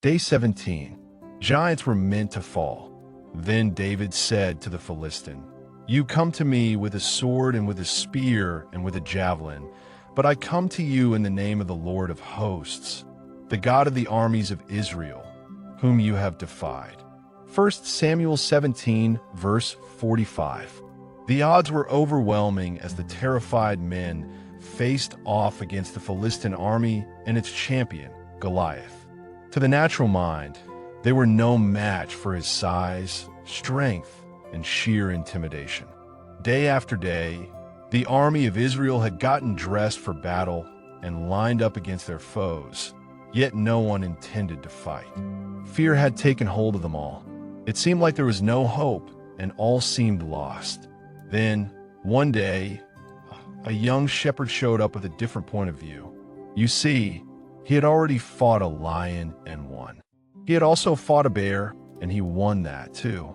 Day 17. Giants were meant to fall. Then David said to the Philistine, "You come to me with a sword and with a spear and with a javelin, but I come to you in the name of the Lord of hosts, the God of the armies of Israel, whom you have defied." 1 Samuel 17, verse 45. The odds were overwhelming as the terrified men faced off against the Philistine army and its champion, Goliath. To the natural mind, they were no match for his size, strength, and sheer intimidation. Day after day, the army of Israel had gotten dressed for battle and lined up against their foes, yet no one intended to fight. Fear had taken hold of them all. It seemed like there was no hope, and all seemed lost. Then, one day, a young shepherd showed up with a different point of view. You see, he had already fought a lion and won. He had also fought a bear, and he won that too.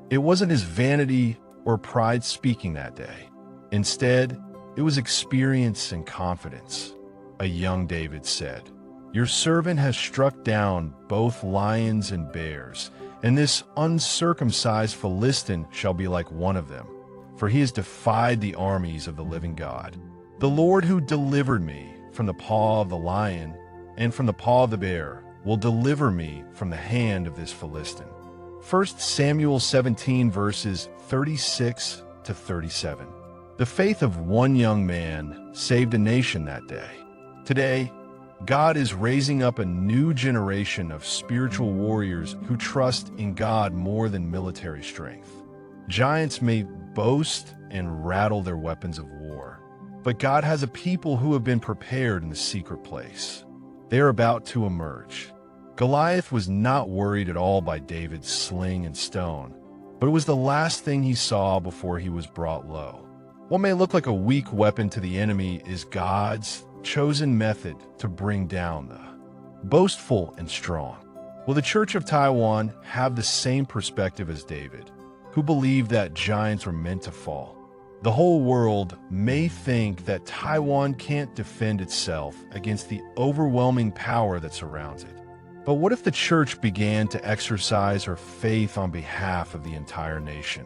It wasn't his vanity or pride speaking that day. Instead, it was experience and confidence. A young David said, "Your servant has struck down both lions and bears, and this uncircumcised Philistine shall be like one of them, for he has defied the armies of the living God. The Lord who delivered me from the paw of the lion and from the paw of the bear will deliver me from the hand of this Philistine." 1 Samuel 17, verses 36 to 37. The faith of one young man saved a nation that day. Today, God is raising up a new generation of spiritual warriors who trust in God more than military strength. Giants may boast and rattle their weapons of war, but God has a people who have been prepared in the secret place. They are about to emerge. Goliath was not worried at all by David's sling and stone, but it was the last thing he saw before he was brought low. What may look like a weak weapon to the enemy is God's chosen method to bring down the boastful and strong. Will the Church of Taiwan have the same perspective as David, who believed that giants were meant to fall? The whole world may think that Taiwan can't defend itself against the overwhelming power that surrounds it. But what if the church began to exercise her faith on behalf of the entire nation?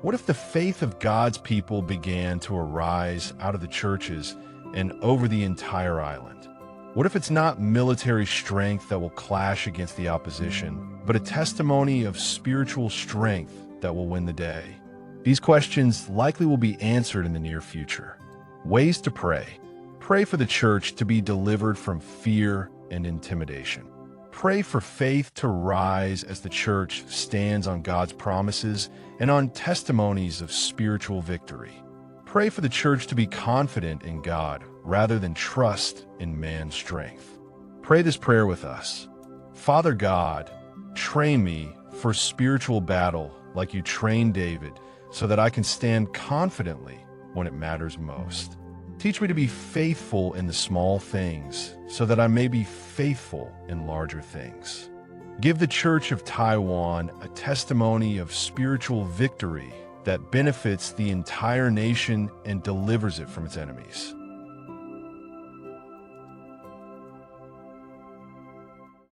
What if the faith of God's people began to arise out of the churches and over the entire island? What if it's not military strength that will clash against the opposition, but a testimony of spiritual strength that will win the day? These questions likely will be answered in the near future. Ways to pray. Pray for the church to be delivered from fear and intimidation. Pray for faith to rise as the church stands on God's promises and on testimonies of spiritual victory. Pray for the church to be confident in God rather than trust in man's strength. Pray this prayer with us. Father God, train me for spiritual battle like you trained David, so that I can stand confidently when it matters most. Teach me to be faithful in the small things, so that I may be faithful in larger things. Give the Church of Taiwan a testimony of spiritual victory that benefits the entire nation and delivers it from its enemies.